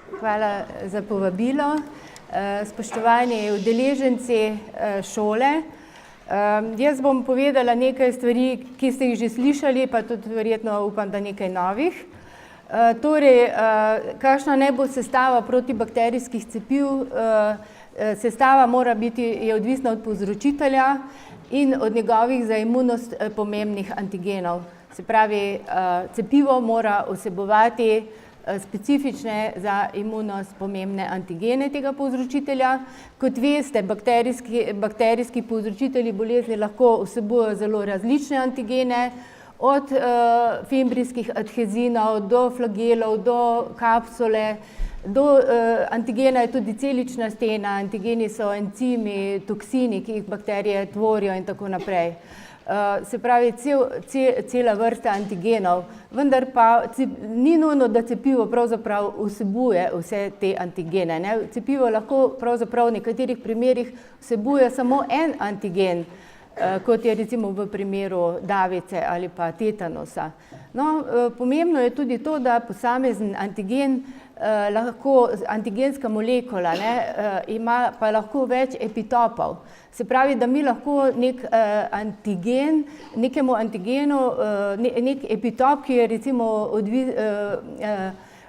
Hvala za povabilo. Spoštovani udeleženci šole, jaz bom povedala nekaj stvari, ki ste jih že slišali, pa tudi verjetno upam, da nekaj novih. Torej, kakšna naj bo sestava protibakterijskih cepiv? Sestava mora biti, je odvisna od povzročitelja in od njegovih za imunost pomembnih antigenov. Se pravi, cepivo mora vsebovati specifične za imunost pomembne antigene tega povzročitelja. Kot veste, bakterijski povzročitelji bolezni lahko vsebujejo zelo različne antigene, od fimbrijskih adhezinov do flagelov, do kapsule, do antigena je tudi celična stena, antigeni so encimi, toksini, ki jih bakterije tvorijo in tako naprej. Se pravi, cela vrsta antigenov, vendar pa ni nujno, da cepivo pravzaprav vsebuje vse te antigene, ne? Cepivo lahko pravzaprav v nekaterih primerih vsebuje samo en antigen, kot je recimo v primeru davice ali pa tetanusa. No, pomembno je tudi to, da posamezen antigen antigenska molekula ima pa lahko več epitopov. Se pravi, da mi lahko nekemu antigenu, nek epitop, ki je recimo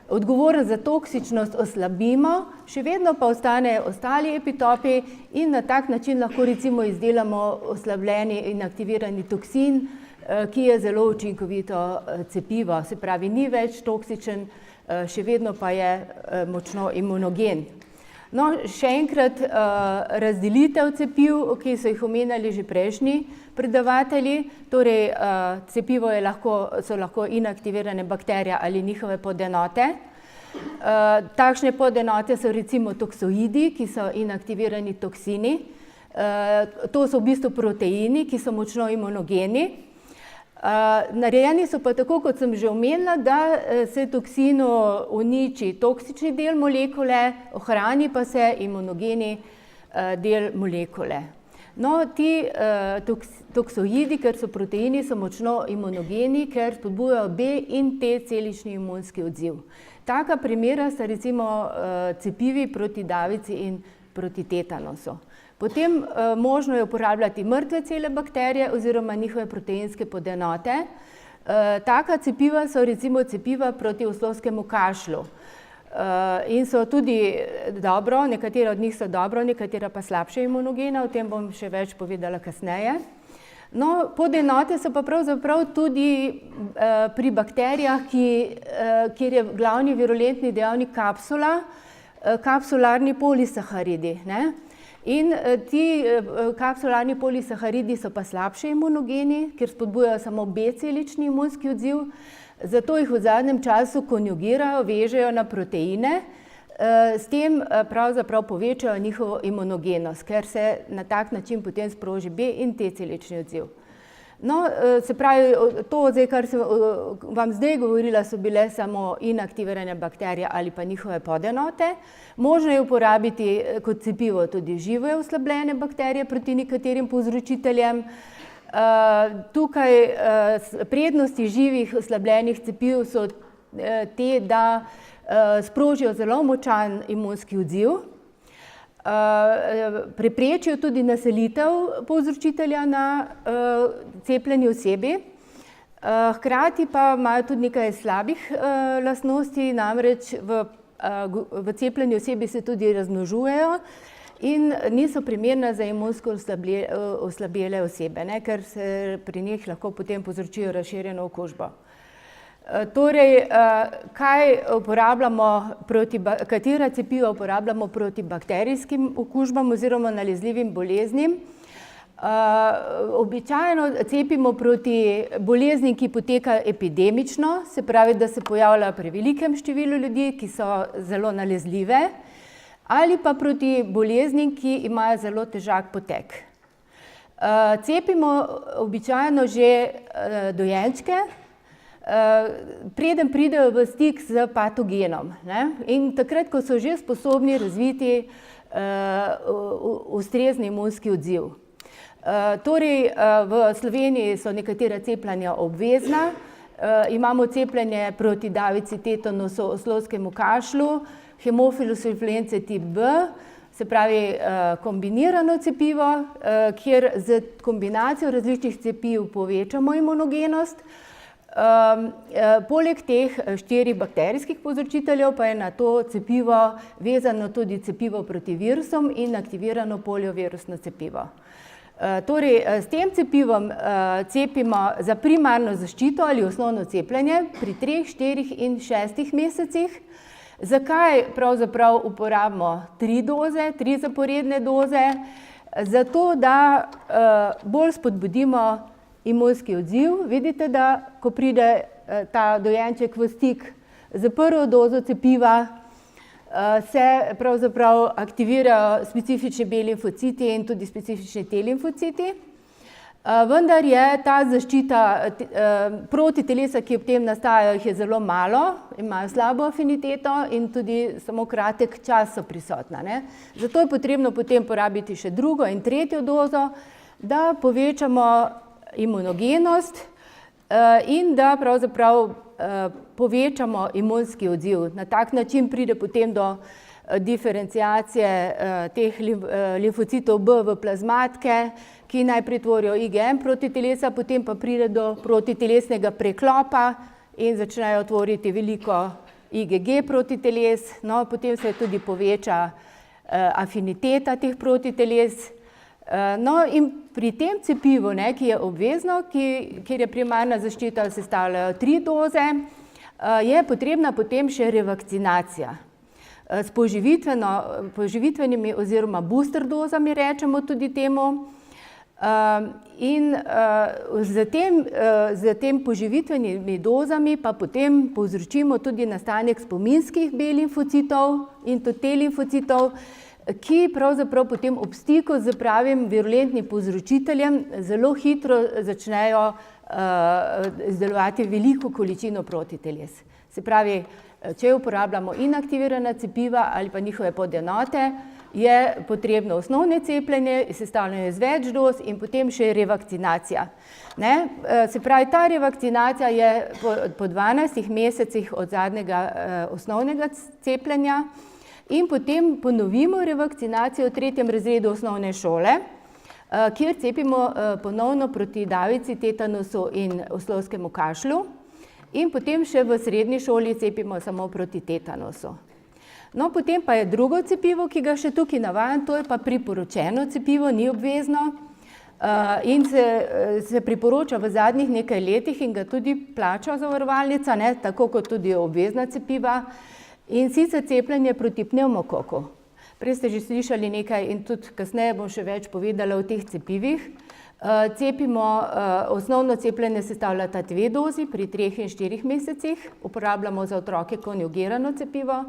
odgovoren za toksičnost, oslabimo, še vedno pa ostanejo ostali epitopi in na tak način lahko recimo izdelamo oslabljeni in aktivirani toksin, ki je zelo učinkovito cepivo. Se pravi, ni več toksičen, še vedno pa je močno imunogen. No, še enkrat razdelitev cepiv, ki so jih omenjali že prejšnji predavatelji. Torej, cepivo so lahko inaktivirane bakterije ali njihove podenote. Takšne podenote so recimo toksoidi, ki so inaktivirani toksini. To so v bistvu proteini, ki so močno imunogeni. Narejeni so pa tako, kot sem že omenila, da se toksinu uniči toksični del molekule, ohrani pa se imunogeni del molekule. No, ti toksoidi, ker so proteini, so močno imunogeni, ker spodbujajo B in T celični imunski odziv. Taka primera sta recimo cepivi proti davici in proti tetanusu. Potem možno je uporabljati mrtve cele bakterije oziroma njihove proteinske podenote. Taka cepiva so recimo cepiva proti oslovskemu kašlju. In so tudi dobro, nekatera od njih so dobro, nekatera pa slabše imunogena, o tem bom še več povedala kasneje. No, podenote so pa pravzaprav tudi pri bakterijah, kjer je glavni virulentni dejavnik kapsula, kapsularni polisaharidi, ne? In ti kapsularni polisaharidi so pa slabše imunogeni, ker spodbujajo samo B celični imunski odziv, zato jih v zadnjem času konjugirajo, vežejo na proteine, s tem pravzaprav povečajo njihovo imunogenost, ker se na tak način potem sproži B in T celični odziv. No, se pravi, to, kar sem vam zdaj govorila, so bile samo inaktivirane bakterije ali pa njihove podenote. Možno je uporabiti kot cepivo tudi žive oslabljene bakterije proti nekaterim povzročiteljem. Tukaj prednosti živih oslabljenih cepiv so te, da sprožijo zelo močan imunski odziv, preprečijo tudi naselitev povzročitelja na cepljeni osebi, hkrati pa imajo tudi nekaj slabih lastnosti, namreč v cepljeni osebi se tudi razmnožujejo in niso primerna za imunsko oslabele osebe, ne, ker se pri njih lahko potem povzročijo razširjeno okužbo. Torej, katera cepiva uporabljamo proti bakterijskim okužbam oziroma nalezljivim boleznim? Običajno cepimo proti boleznim, ki potekajo epidemično, se pravi, da se pojavljajo pri velikem številu ljudi, ki so zelo nalezljive, ali pa proti boleznim, ki imajo zelo težak potek. Cepimo običajno že dojenčke, preden pridejo v stik s patogenom, ne? In takrat, ko so že sposobni razviti ustrezni imunski odziv. Torej, v Sloveniji so nekatera cepljenja obvezna, imamo cepljenje proti davici, tetanusu, oslovskemu kašlju, hemofilusu influence tip B, se pravi kombinirano cepivo, kjer z kombinacijo različnih cepiv povečamo imunogenost. Poleg teh 4 bakterijskih povzročiteljev pa je na to cepivo vezano tudi cepivo proti virusom in aktivirano poliovirusno cepivo. Torej, s tem cepivom cepimo za primarno zaščito ali osnovno cepljenje pri 3, 4 in 6 mesecih. Zakaj pravzaprav uporabimo 3 doze, 3 zaporedne doze? Zato, da bolj spodbudimo imunski odziv. Vidite, da ko pride ta dojenček v stik z prvo dozo cepiva, se pravzaprav aktivirajo specifični B limfociti in tudi specifični T limfociti. Vendar je ta zaščita proti telesa, ki ob tem nastajajo, jih je zelo malo, imajo slabo afiniteto in tudi samo kratek čas so prisotna, ne. Zato je potrebno potem porabiti še drugo in tretjo dozo, da povečamo imunogenost in da pravzaprav povečamo imunski odziv. Na tak način pride potem do diferenciacije teh limfocitov B v plazmatke, ki najprej tvorijo IgM protitelesa, potem pa pride do protitelesnega preklopa in začnejo tvoriti veliko IgG protiteles. No, potem se tudi poveča afiniteta teh protiteles. No, in pri tem cepivu, ne, ki je obvezno, kjer je primarna zaščita, sestavljajo 3 doze, je potrebna potem še revakcinacija. S poživitvenimi oziroma booster dozami rečemo tudi temu. In z tem poživitvenimi dozami pa potem povzročimo tudi nastanek spominskih B limfocitov in tudi T limfocitov, ki pravzaprav potem ob stiku z pravim virulentnim povzročiteljem zelo hitro začnejo izdelovati veliko količino protiteles. Se pravi, če uporabljamo inaktivirana cepiva ali pa njihove podenote, je potrebno osnovne cepljenje, sestavljeno iz več doz in potem še revakcinacija. Ne? Se pravi, ta revakcinacija je po 12 mesecih od zadnjega osnovnega cepljenja in potem ponovimo revakcinacijo v 3. razredu osnovne šole, kjer cepimo ponovno proti davici, tetanusu in oslovskemu kašlju in potem še v srednji šoli cepimo samo proti tetanusu. No, potem pa je drugo cepivo, ki ga še tukaj navajam, to je pa priporočeno cepivo, ni obvezno in se priporoča v zadnjih nekaj letih in ga tudi plača zavarovalnica, ne, tako kot tudi obvezna cepiva. In sicer cepljenje proti pnevmokoku. Prej ste že slišali nekaj in tudi kasneje bom še več povedala o teh cepivih. Cepimo, osnovno cepljenje sestavljata 2 dozi pri 3 in 4 mesecih, uporabljamo za otroke konjugirano cepivo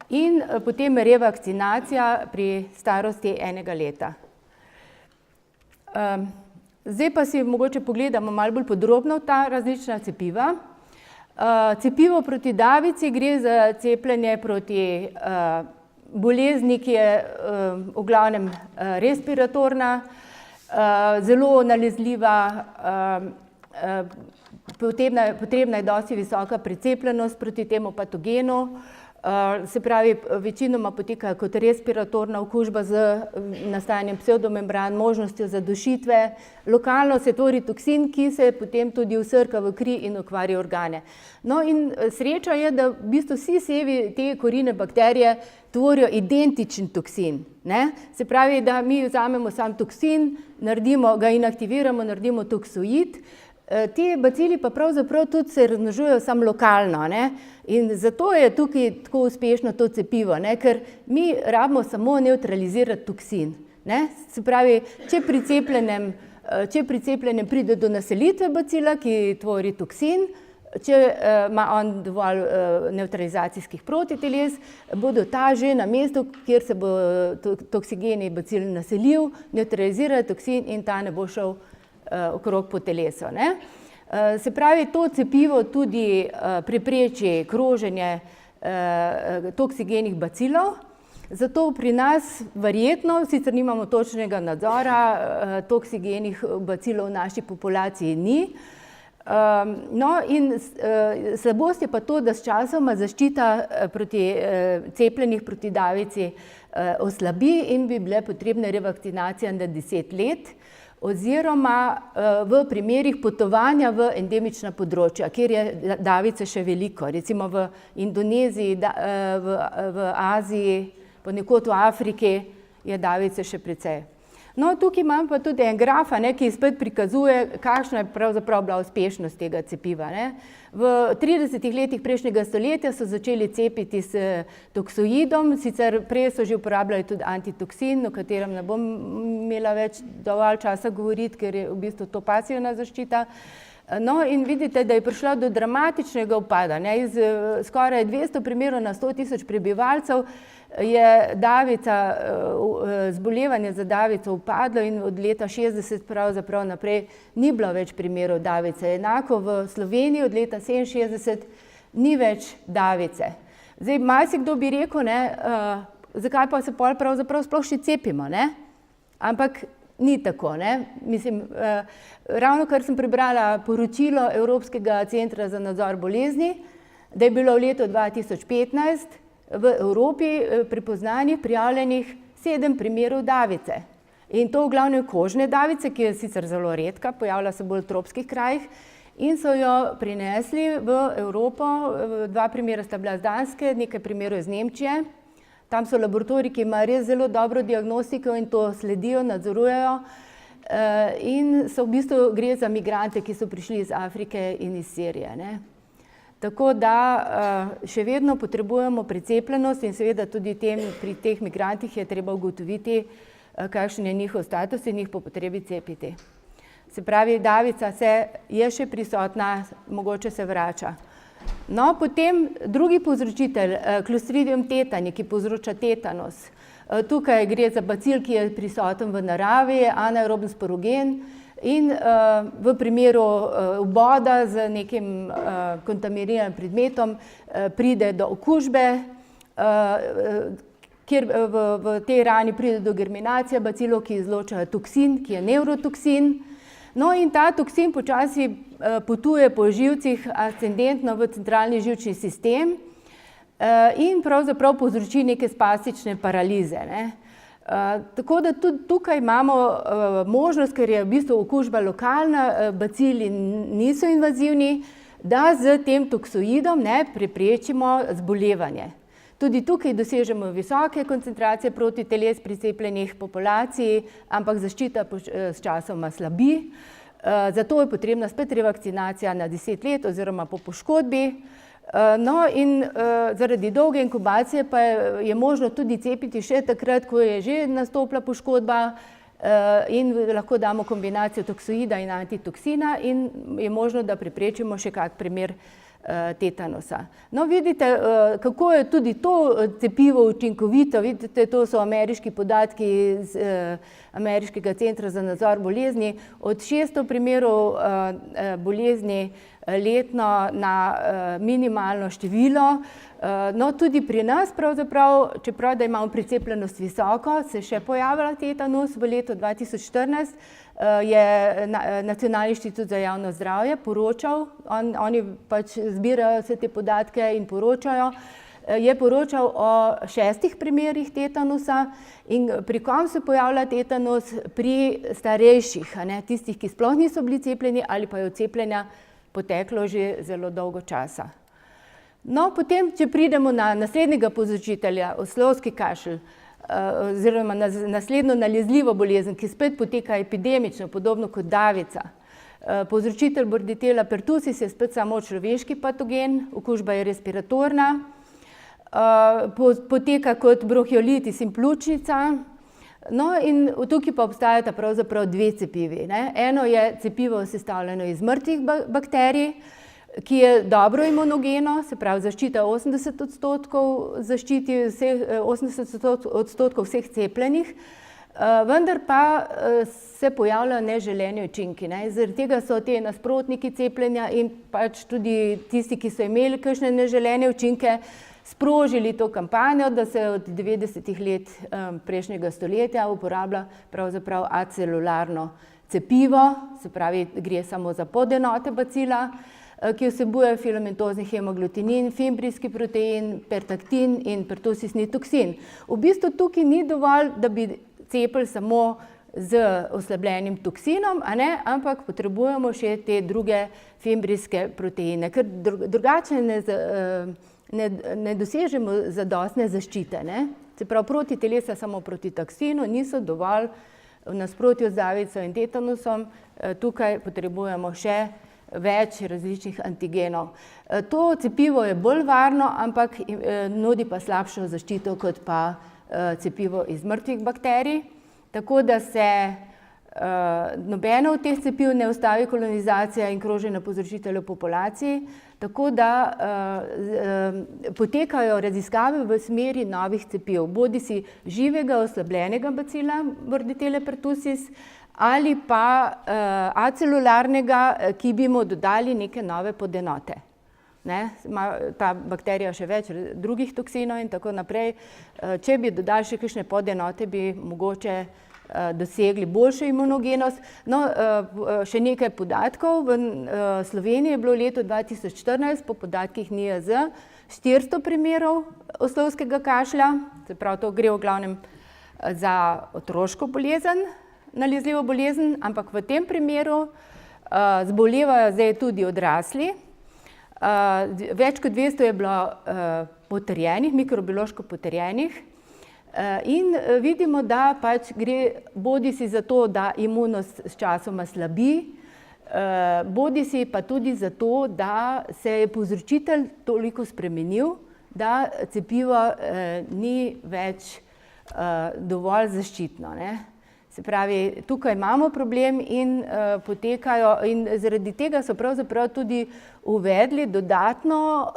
in potem revakcinacija pri starosti 1 leta. Zdaj pa si mogoče pogledamo malo bolj podrobno ta različna cepiva. Cepivo proti davici gre za cepljenje proti bolezni, ki je v glavnem respiratorna, zelo nalezljiva, potrebna je dosti visoka precepljenost proti temu patogenu. Se pravi, večinoma poteka kot respiratorna okužba z nastajanjem psevdomembran, možnostjo zadušitve. Lokalno se tvori toksin, ki se potem tudi vsrka v kri in okvari organe. No in sreča je, da v bistvu vsi sevi te korile bakterije tvorijo identičen toksin. Ne? Se pravi, da mi vzamemo sam toksin, ga inaktiviramo, naredimo toksoid. Ti bacili pa pravzaprav tudi se razmnožujejo samo lokalno, ne? In zato je tukaj tako uspešno to cepivo, ne? Ker mi rabimo samo nevtralizirati toksin. Ne? Se pravi, če pri cepljenjem pride do naselitve bacila, ki tvori toksin, če ima on dovolj nevtralizacijskih protiteles, bodo ta že na mestu, kjer se bo toksigeni bacil naselil, nevtralizirali toksin in ta ne bo šel okrog po telesu. Ne? Se pravi, to cepivo tudi prepreči kroženje toksigenih bacilov, zato pri nas verjetno, sicer nimamo točnega nadzora, toksigenih bacilov v naši populaciji ni. No, in slabost je pa to, da s časoma zaščita cepljenih proti davici oslabi in bi bile potrebne revakcinacije na 10 let, oziroma v primerih potovanja v endemična področja, kjer je davice še veliko, recimo v Indoneziji, v Aziji, ponekod v Afriki je davice še precej. No, tukaj imam pa tudi en graf, ki spet prikazuje, kakšna je pravzaprav bila uspešnost tega cepiva. V 30 letih prejšnjega stoletja so začeli cepiti s toksoidom, sicer prej so že uporabljali tudi antitoksin, o katerem ne bom imela več dovolj časa govoriti, ker je v bistvu to pasivna zaščita. No, in vidite, da je prišlo do dramatičnega upada. Iz skoraj 200 primerov na 100 tisoč prebivalcev je zbolevanje za davico upadlo in od leta 60 pravzaprav naprej ni bilo več primerov davice. Enako v Sloveniji od leta 67 ni več davice. Zdaj, marsikdo bi rekel, zakaj pa se pol pravzaprav sploh še cepimo, ampak ni tako, Mislim, ravno kar sem prebrala poročilo Evropskega centra za nadzor bolezni, da je bilo v letu 2015 v Evropi prepoznanih, prijavljenih 7 primerov davice. In to v glavnem kožne davice, ki je sicer zelo redka, pojavlja se bolj v tropskih krajih, in so jo prinesli v Evropo. 2 primera sta bila z Danske, nekaj primerov iz Nemčije. Tam so laboratoriji, ki imajo res zelo dobro diagnostiko in to sledijo, nadzorujejo. In so v bistvu gre za migrante, ki so prišli iz Afrike in iz Sirije. Tako da še vedno potrebujemo precepljenost in seveda tudi pri teh migrantih je treba ugotoviti, kakšen je njihov status in jih po potrebi cepiti. Se pravi, davica je še prisotna, mogoče se vrača. No, potem drugi povzročitelj, Clostridium tetani, ki povzroča tetanos. Tukaj gre za bacil, ki je prisoten v naravi, anaeroben sporogen, in v primeru vboda z nekim kontaminiranim predmetom pride do okužbe, kjer v tej rani pride do germinacije bacilov, ki izločajo toksin, ki je nevrotoksin. No, in ta toksin počasi potuje po živcih ascendentno v centralni živčni sistem in pravzaprav povzroči neke spastične paralize. Tako da tudi tukaj imamo možnost, ker je v bistvu okužba lokalna, bacili niso invazivni, da s tem toksoidom preprečimo zbolevanje. Tudi tukaj dosežemo visoke koncentracije protiteles pri cepljenih populaciji, ampak zaščita s časoma slabi. Zato je potrebna spet revakcinacija na 10 let oziroma po poškodbi. No, in zaradi dolge inkubacije pa je možno tudi cepiti še takrat, ko je že nastopila poškodba in lahko damo kombinacijo toksoida in antitoksina in je možno, da preprečimo še kak primer tetanosa. No, vidite, kako je tudi to cepivo učinkovito. Vidite, to so ameriški podatki iz Ameriškega centra za nadzor bolezni. Od 600 primerov bolezni letno na minimalno število. No, tudi pri nas pravzaprav, čeprav da imamo precepljenost visoko, se še pojavlja tetanus. V letu 2014 je Nacionalni inštitut za javno zdravje poročal, oni pač zbirajo vse te podatke in poročajo, je poročal o 6 primerih tetanusa in pri kom se pojavlja tetanus? Pri starejših, tistih, ki sploh niso bili cepljeni ali pa je od cepljenja poteklo že zelo dolgo časa. No, potem, če pridemo na naslednjega povzročitelja, oslovski kašelj, oziroma naslednjo nalezljivo bolezen, ki spet poteka epidemično, podobno kot davica. Povzročitelj Bordetella pertussis je spet samo človeški patogen, okužba je respiratorna, poteka kot bronhiolitis in pljučnica. No, in tukaj pa obstajata pravzaprav 2 cepivi. Eno je cepivo sestavljeno iz mrtvih bakterij, ki je dobro imunogeno, se pravi zaščita 80% zaščiti 80% vseh cepljenih, vendar pa se pojavljajo neželeni učinki. Zaradi tega so te nasprotniki cepljenja in pač tudi tisti, ki so imeli kakšne neželene učinke, sprožili to kampanjo, da se od 90 let prejšnjega stoletja uporablja pravzaprav acelularno cepivo, se pravi, gre samo za podenote bacila, ki vsebujejo filamentozni hemoglutinin, fimbrijski protein, pertaktin in pertusisni toksin. V bistvu tukaj ni dovolj, da bi cepili samo z oslabljenim toksinom, ampak potrebujemo še te druge fimbrijske proteine, ker drugače ne dosežemo zadostne zaščite. Se pravi, protitelesa samo proti toksinu niso dovolj, v nasprotju z davico in tetanusom, tukaj potrebujemo še več različnih antigenov. To cepivo je bolj varno, ampak nudi pa slabšo zaščito kot pa cepivo iz mrtvih bakterij. Tako da se nobeno od teh cepiv ne ustavi kolonizacija in kroženje povzročiteljev v populaciji, tako da potekajo raziskave v smeri novih cepiv, bodisi živega oslabljenega bacila Bordetella pertussis ali pa acelularnega, ki bi mu dodali neke nove podenote. Ima ta bakterija še več drugih toksinov in tako naprej. Če bi dodali še kakšne podenote, bi mogoče dosegli boljšo imunogenost. No, še nekaj podatkov. V Sloveniji je bilo v letu 2014 po podatkih NIJZ 400 primerov oslovskega kašlja, se pravi, to gre v glavnem za otroško bolezen, nalezljivo bolezen, ampak v tem primeru zbolevajo zdaj tudi odrasli. Več kot 200 je bilo potrjenih, mikrobiološko potrjenih in vidimo, da pač gre bodisi za to, da imunost s časoma slabi, bodisi pa tudi za to, da se je povzročitelj toliko spremenil, da cepivo ni več dovolj zaščitno. Se pravi, tukaj imamo problem in potekajo, in zaradi tega so pravzaprav tudi uvedli dodatno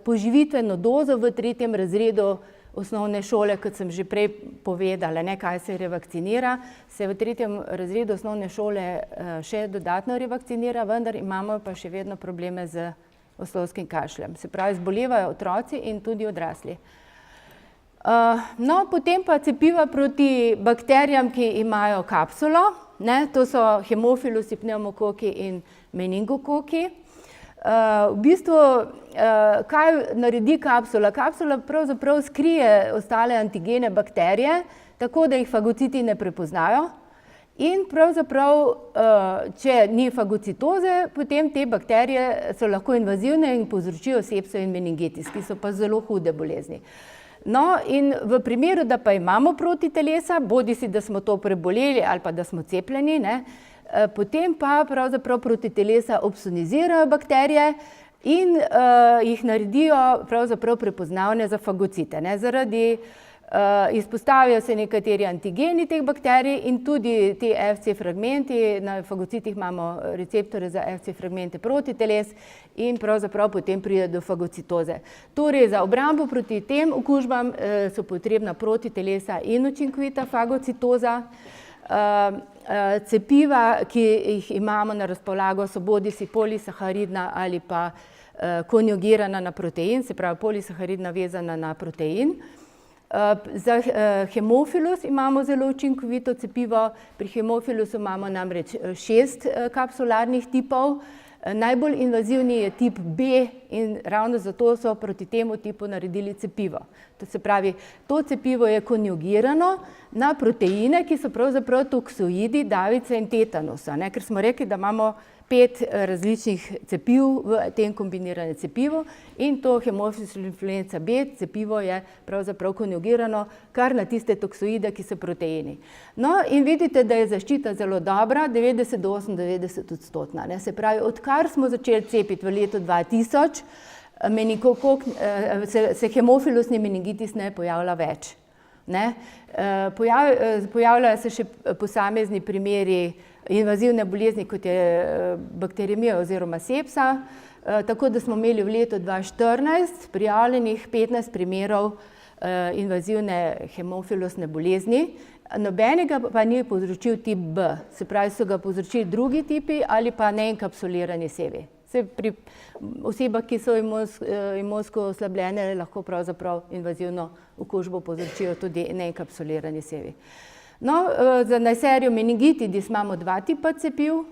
poživitveno dozo v 3. razredu osnovne šole, kot sem že prej povedala, kaj se revakcinira. Se v 3. razredu osnovne šole še dodatno revakcinira, vendar imamo pa še vedno probleme z oslovskim kašljem. Se pravi, zbolevajo otroci in tudi odrasli. No, potem pa cepiva proti bakterijam, ki imajo kapsulo, to so hemofilusi, pneumokoki in meningokoki. V bistvu, kaj naredi kapsula? Kapsula pravzaprav skrije ostale antigene bakterije, tako da jih fagociti ne prepoznajo. In pravzaprav, če ni fagocitoze, potem te bakterije so lahko invazivne in povzročijo sepso in meningitis, ki so pa zelo hude bolezni. No, in v primeru, da pa imamo protitelesa, bodisi da smo to preboleli ali pa da smo cepljeni, potem pa pravzaprav protitelesa opsonizirajo bakterije in jih naredijo pravzaprav prepoznavne za fagocite. Zaradi izpostavijo se nekateri antigeni teh bakterij in tudi ti FC fragmenti, na fagocitih imamo receptore za FC fragmente protiteles in pravzaprav potem pride do fagocitoze. Torej, za obrambo proti tem okužbam so potrebna protitelesa in učinkovita fagocitoza. Cepiva, ki jih imamo na razpolago, so bodisi polisaharidna ali pa konjugirana na protein, se pravi polisaharidna vezana na protein. Za hemofilus imamo zelo učinkovito cepivo. Pri hemofilusu imamo namreč 6 kapsularnih tipov. Najbolj invazivni je tip B in ravno zato so proti temu tipu naredili cepivo. To se pravi, to cepivo je konjugirano na proteine, ki so pravzaprav toksoidi davice in tetanusa, ker smo rekli, da imamo 5 različnih cepiv v tem kombiniranem cepivu in to hemofilus influenza B cepivo je pravzaprav konjugirano kar na tiste toksoide, ki so proteini. No, in vidite, da je zaščita zelo dobra, 90 do 98%. Se pravi, odkar smo začeli cepiti v letu 2000, se hemofilusni meningitis ne pojavlja več. Pojavljajo se še posamezni primeri invazivne bolezni, kot je bakteriemija oziroma sepsa, tako da smo imeli v letu 2014 prijavljenih 15 primerov invazivne hemofilusne bolezni, nobenega pa ni povzročil tip B, se pravi, so ga povzročili drugi tipi ali pa neenkapsulirani sevi. Pri osebah, ki so imunsko oslabljene, lahko pravzaprav invazivno okužbo povzročijo tudi neenkapsulirani sevi. No, na serijo meningitidis imamo 2 tipa cepiv,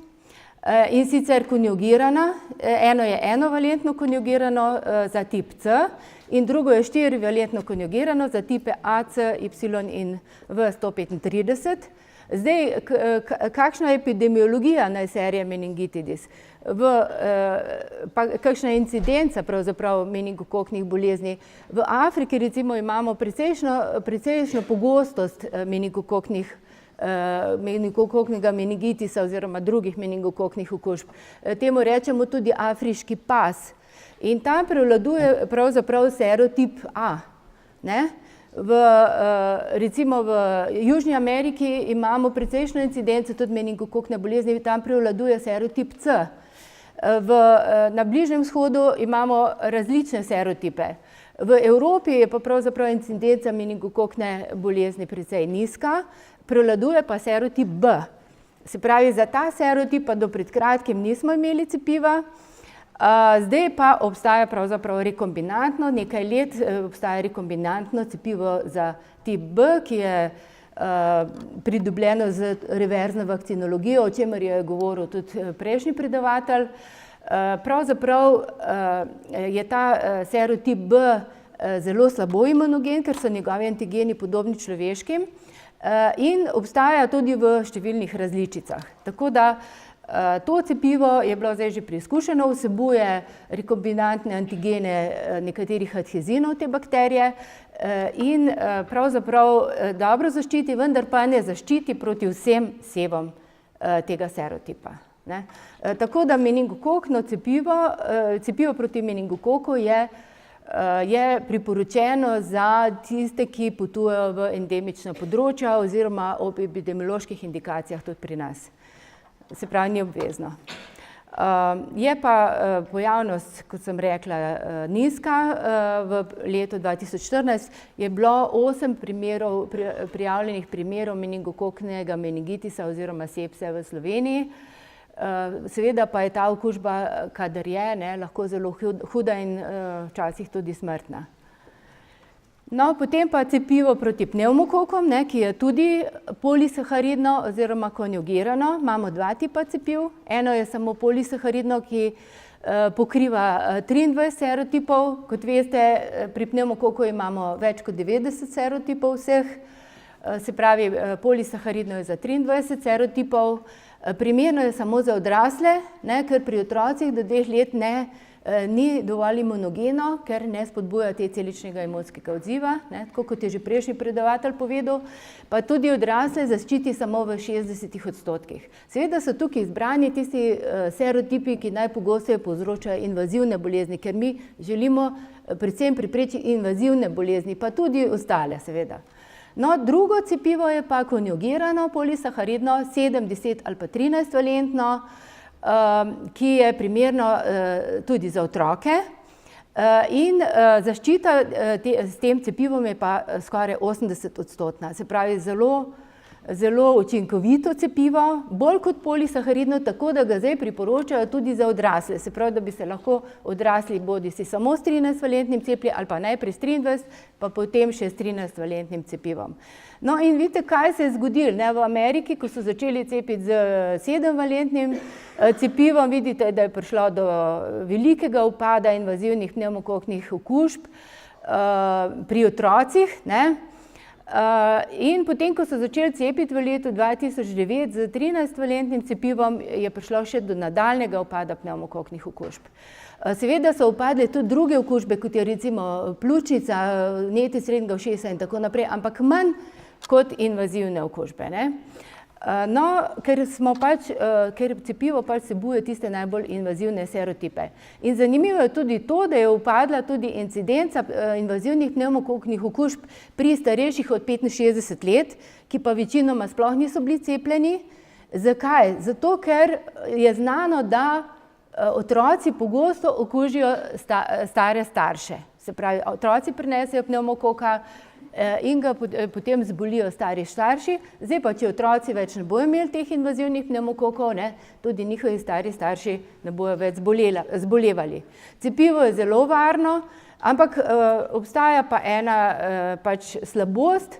in sicer konjugirana, eno je enovalentno konjugirano za tip C in drugo je 4-valentno konjugirano za tipe A, C, Y in V135. Zdaj, kakšna je epidemiologija na serije meningitidis? Kakšna je incidenca pravzaprav meningokoknih bolezni? V Afriki recimo imamo precejšno pogostost meningokoknega meningitisa oziroma drugih meningokoknih okužb. Temu rečemo tudi afriški pas. In tam prevladuje pravzaprav serotip A. Recimo v Južni Ameriki imamo precejšno incidenco tudi meningokokne bolezni, tam prevladuje serotip C. Na Bližnjem vzhodu imamo različne serotipe. V Evropi je pa pravzaprav incidenca meningokokne bolezni precej nizka, prevladuje pa serotip B. Se pravi, za ta serotip pa do pred kratkim nismo imeli cepiva, zdaj pa obstaja pravzaprav rekombinantno, nekaj let obstaja rekombinantno cepivo za tip B, ki je pridobljeno z reverzno vakcinologijo, o čemer je govoril tudi prejšnji predavatelj. Pravzaprav je ta serotip B zelo slabo imunogen, ker so njegovi antigeni podobni človeškim in obstaja tudi v številnih različicah. Tako da to cepivo je bilo zdaj že preizkušeno, vsebuje rekombinantne antigene nekaterih adhezinov te bakterije in pravzaprav dobro zaščiti, vendar pa ne zaščiti proti vsem sevom tega serotipa. Tako da meningokokno cepivo proti meningokoku je priporočeno za tiste, ki potujejo v endemična področja oziroma ob epidemioloških indikacijah tudi pri nas. Se pravi, ni obvezno. Je pa pojavnost, kot sem rekla, nizka. V letu 2014 je bilo 8 prijavljenih primerov meningokoknega meningitisa oziroma sepse v Sloveniji. Seveda pa je ta okužba, kadar je, lahko zelo huda in včasih tudi smrtna. No, potem pa cepivo proti pnevmokokom, ki je tudi polisaharidno oziroma konjugirano. Imamo 2 tipa cepiv. Eno je samo polisaharidno, ki pokriva 23 serotipov. Kot veste, pri pnevmokoku imamo več kot 90 serotipov vseh. Se pravi, polisaharidno je za 23 serotipov. Primerno je samo za odrasle, ker pri otrocih do 2 let ni dovolj imunogeno, ker ne spodbuja te celičnega imunskega odziva, tako kot je že prejšnji predavatelj povedal, pa tudi odrasle zaščiti samo v 60%. Seveda so tukaj izbrani tisti serotipi, ki najpogosteje povzročajo invazivne bolezni, ker mi želimo predvsem preprečiti invazivne bolezni, pa tudi ostale seveda. No, drugo cepivo je pa konjugirano polisaharidno, 7, 10 ali pa 13-valentno, ki je primerno tudi za otroke in zaščita s tem cepivom je pa skoraj 80%. Se pravi, zelo učinkovito cepivo, bolj kot polisaharidno, tako da ga zdaj priporočajo tudi za odrasle. Se pravi, da bi se lahko odrasli bodisi samo s 13-valentnim cepivom ali pa najprej s 23, pa potem še s 13-valentnim cepivom. No in vidite, kaj se je zgodilo. V Ameriki, ko so začeli cepiti z 7-valentnim cepivom, vidite, da je prišlo do velikega upada invazivnih pnevmokoknih okužb pri otrocih. In potem, ko so začeli cepiti v letu 2009 z 13-valentnim cepivom, je prišlo še do nadaljnjega upada pnevmokoknih okužb. Seveda so upadle tudi druge okužbe, kot je recimo pljučnica, vnetje srednjega ušesa in tako naprej, ampak manj kot invazivne okužbe. No, ker cepivo vsebuje tiste najbolj invazivne serotipe. In zanimivo je tudi to, da je upadla tudi incidenca invazivnih pnevmokoknih okužb pri starejših od 65 let, ki pa večinoma sploh niso bili cepljeni. Zakaj? Zato, ker je znano, da otroci pogosto okužijo stare starše. Se pravi, otroci prinesejo pnevmokoka in ga potem zbolijo stari starši. Zdaj pa, če otroci več ne bojo imeli teh invazivnih pnevmokokov, tudi njihovi stari starši ne bojo več zbolevali. Cepivo je zelo varno, ampak obstaja pa ena slabost,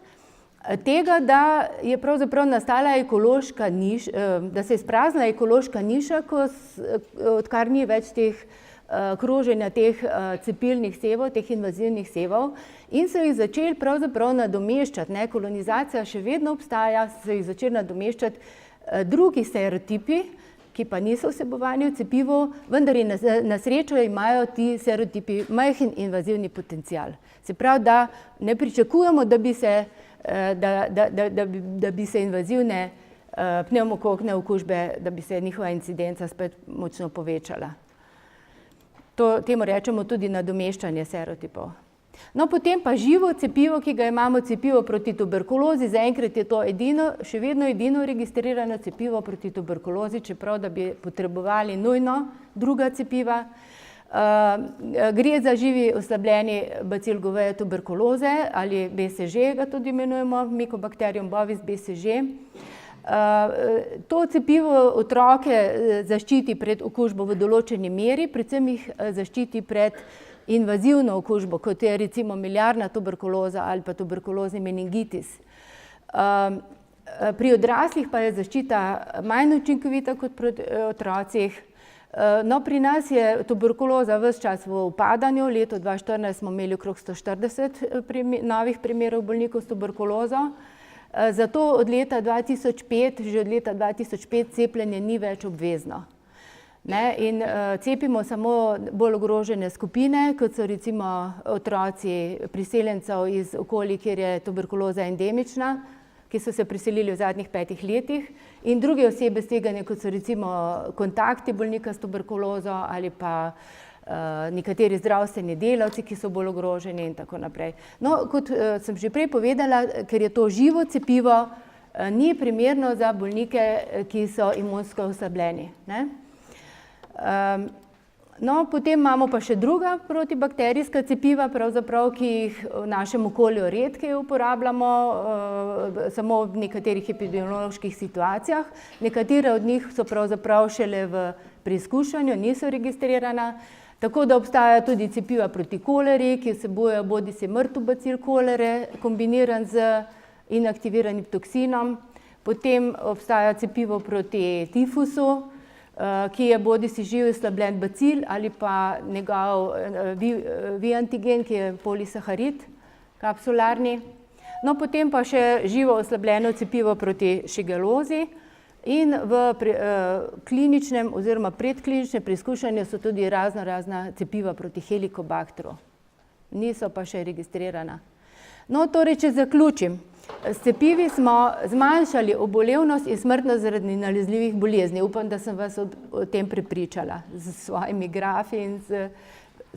tega, da je pravzaprav nastala ekološka da se je izpraznila ekološka niša, odkar ni več teh kroženja teh cepilnih sevov, teh invazivnih sevov, in so jih začeli pravzaprav nadomeščati, ne, kolonizacija še vedno obstaja, so jih začeli nadomeščati drugi serotipi, ki pa niso vsebovani v cepivu, vendar na srečo imajo ti serotipi majhen invazivni potencial. Se pravi, da ne pričakujemo, da bi se invazivne pnevmokokne okužbe, da bi se njihova incidenca spet močno povečala. Temu rečemo tudi nadomeščanje serotipov. No, potem pa živo cepivo, ki ga imamo, cepivo proti tuberkulozi. Zaenkrat je to še vedno edino registrirano cepivo proti tuberkulozi, čeprav da bi potrebovali nujno druga cepiva. Gre za živi oslabljeni bacil goveje tuberkuloze ali BCG, ga tudi imenujemo, Mycobacterium bovis BCG. To cepivo otroke zaščiti pred okužbo v določeni meri, predvsem jih zaščiti pred invazivno okužbo, kot je recimo miliarna tuberkuloza ali pa tuberkulozni meningitis. Pri odraslih pa je zaščita manj učinkovita kot pri otrocih. No, pri nas je tuberkuloza ves čas v upadanju. Leto 2014 smo imeli okrog 140 novih primerov bolnikov s tuberkulozo. Zato od leta 2005, že od leta 2005 cepljenje ni več obvezno. In cepimo samo bolj ogrožene skupine, kot so recimo otroci priseljencev iz okolij, kjer je tuberkuloza endemična, ki so se priselili v zadnjih 5 letih, in druge osebe s tveganjem, kot so recimo kontakti bolnika s tuberkulozo ali pa nekateri zdravstveni delavci, ki so bolj ogroženi in tako naprej. No, kot sem že prej povedala, ker je to živo cepivo, ni primerno za bolnike, ki so imunsko oslabljeni. No, potem imamo pa še druga protibakterijska cepiva, pravzaprav, ki jih v našem okolju redkeje uporabljamo, samo v nekaterih epidemioloških situacijah. Nekatera od njih so pravzaprav šele v preizkušanju, niso registrirana. Tako da obstaja tudi cepiva proti koleri, ki vsebujejo bodisi mrtev bacil kolere, kombiniran z inaktiviranim toksinom. Potem obstaja cepivo proti tifusu, ki je bodisi živ oslabljen bacil ali pa njegov V-antigen, ki je polisaharid kapsularni. No, potem pa še živo oslabljeno cepivo proti šigelozi. In v kliničnem oziroma predkliničnem preizkušanju so tudi razna cepiva proti helikobaktru. Niso pa še registrirana. No, torej, če zaključim. S cepivi smo zmanjšali obolevnost in smrtnost zaradi nalezljivih bolezni. Upam, da sem vas o tem prepričala s svojimi grafi in s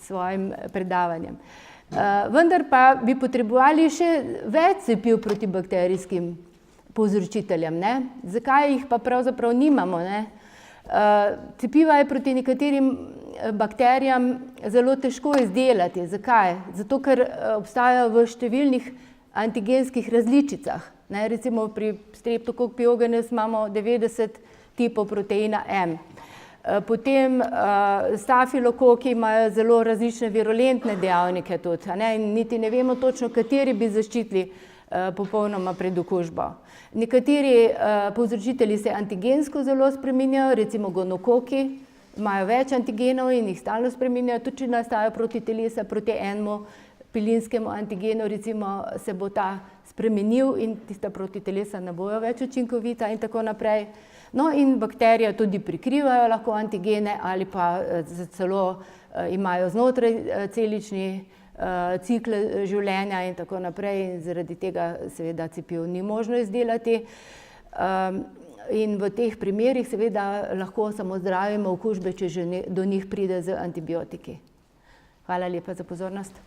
svojim predavanjem. Vendar pa bi potrebovali še več cepiv proti bakterijskim povzročiteljem. Zakaj jih pa pravzaprav nimamo? Cepiva je proti nekaterim bakterijam zelo težko izdelati. Zakaj? Zato, ker obstajajo v številnih antigenskih različicah. Recimo pri Streptococcus pyogenes imamo 90 tipov proteina M. Potem stafilokoki imajo zelo različne virulentne dejavnike tudi. Niti ne vemo točno, kateri bi zaščitili popolnoma pred okužbo. Nekateri povzročitelji se antigensko zelo spreminjajo, recimo gonokoki imajo več antigenov in jih stalno spreminjajo, tudi če nastajajo protitelesa proti enemu pilinskemu antigenu, recimo se bo ta spremenil in tista protitelesa ne bojo več učinkovita in tako naprej. No, in bakterije tudi prikrivajo lahko antigene ali pa celo imajo znotraj celični cikl življenja in tako naprej, in zaradi tega seveda cepiv ni možno izdelati. In v teh primerih seveda lahko samo zdravimo okužbe, če že do njih pride z antibiotiki. Hvala lepa za pozornost.